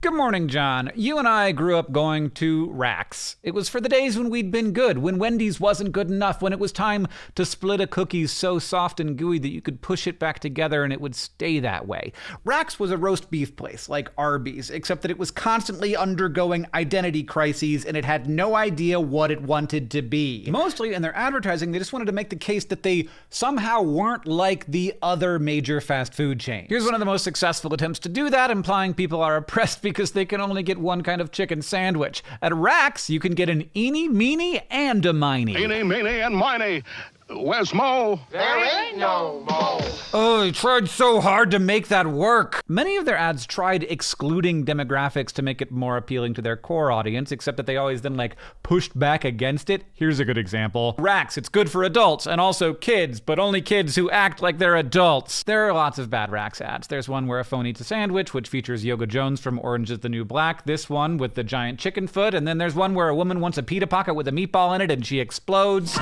Good morning, John. You and I grew up going to Rax. It was for the days when we'd been good, when Wendy's wasn't good enough, when it was time to split a cookie so soft and gooey that you could push it back together and it would stay that way. Rax was a roast beef place, like Arby's, except that it was constantly undergoing identity crises and it had no idea what it wanted to be. Mostly in their advertising, they just wanted to make the case that they somehow weren't like the other major fast food chains. Here's one of the most successful attempts to do that, implying people are oppressed because they can only get one kind of chicken sandwich. At Rax, you can get an eeny, meeny, and a miny. Eeny, meeny, and miny. Where's Mo? There ain't no Mo. Oh, they tried so hard to make that work. Many of their ads tried excluding demographics to make it more appealing to their core audience, except that they always then pushed back against it. Here's a good example. Rax, it's good for adults and also kids, but only kids who act like they're adults. There are lots of bad Rax ads. There's one where a phone eats a sandwich, which features Yoga Jones from Orange is the New Black. This one with the giant chicken foot. And then there's one where a woman wants a pita pocket with a meatball in it and she explodes.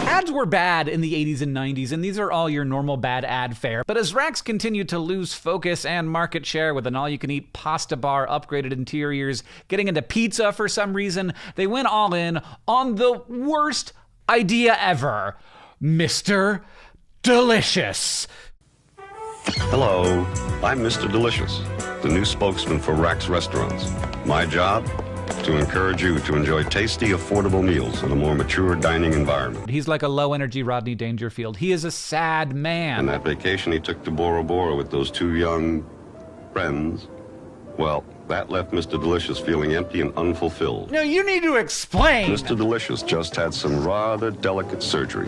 Ads were bad in the 80s and 90s, and these are all your normal bad ad fare. But as Rax continued to lose focus and market share with an all-you-can-eat pasta bar, upgraded interiors, getting into pizza for some reason, they went all in on the worst idea ever. Mr. Delicious. Hello, I'm Mr. Delicious, the new spokesman for Rax Restaurants. My job? To encourage you to enjoy tasty, affordable meals in a more mature dining environment. He's like a low-energy Rodney Dangerfield. He is a sad man. And that vacation he took to Bora Bora with those two young friends, well, that left Mr. Delicious feeling empty and unfulfilled. No, you need to explain. Mr. Delicious just had some rather delicate surgery.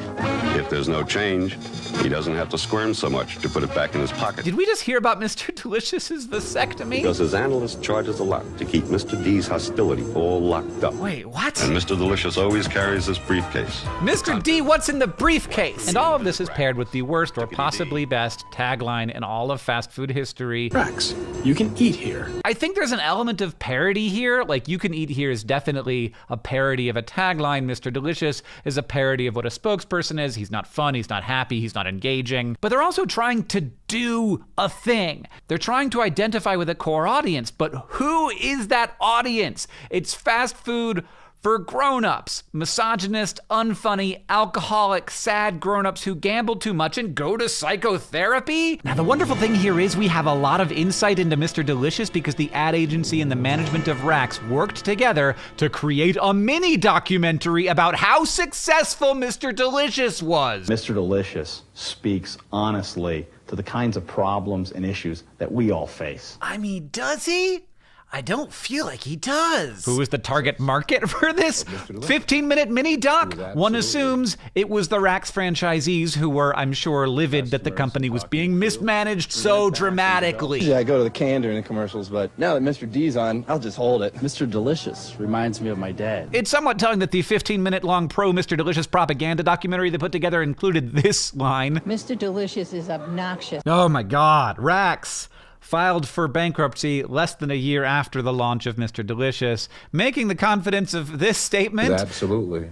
If there's no change, he doesn't have to squirm so much to put it back in his pocket. Did we just hear about Mr. Delicious's vasectomy? Because his analyst charges a lot to keep Mr. D's hostility all locked up. Wait, what? And Mr. Delicious always carries this briefcase. Mr. D, what's in the briefcase? And all of this is paired with the worst or possibly best tagline in all of fast food history. Rax, you can eat here. I think there's an element of parody here. Like, you can eat here is definitely a parody of a tagline. Mr. Delicious is a parody of what a spokesperson is. He's not fun, he's not happy, he's not engaging. But they're also trying to do a thing. They're trying to identify with a core audience, but who is that audience? It's fast food for grown-ups, misogynist, unfunny, alcoholic, sad grown-ups who gamble too much and go to psychotherapy? Now, the wonderful thing here is we have a lot of insight into Mr. Delicious because the ad agency and the management of Rax worked together to create a mini documentary about how successful Mr. Delicious was. Mr. Delicious speaks honestly to the kinds of problems and issues that we all face. I mean, does he? I don't feel like he does. Who is the target market for this 15-minute mini doc? One assumes it was the Rax franchisees who were, I'm sure, livid that the company was being mismanaged so dramatically. Yeah, I go to the can during the commercials, but now that Mr. D's on, I'll just hold it. Mr. Delicious reminds me of my dad. It's somewhat telling that the 15-minute-long pro-Mr. Delicious propaganda documentary they put together included this line. Mr. Delicious is obnoxious. Oh my God, Rax filed for bankruptcy less than a year after the launch of Mr. Delicious, making the confidence of this statement is absolutely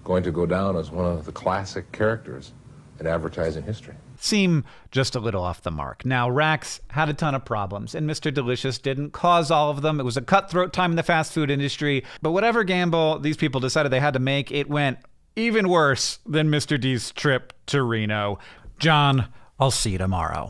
going to go down as one of the classic characters in advertising history. Seem just a little off the mark. Now, Rax had a ton of problems, and Mr. Delicious didn't cause all of them. It was a cutthroat time in the fast food industry, but whatever gamble these people decided they had to make, it went even worse than Mr. D's trip to Reno. John, I'll see you tomorrow.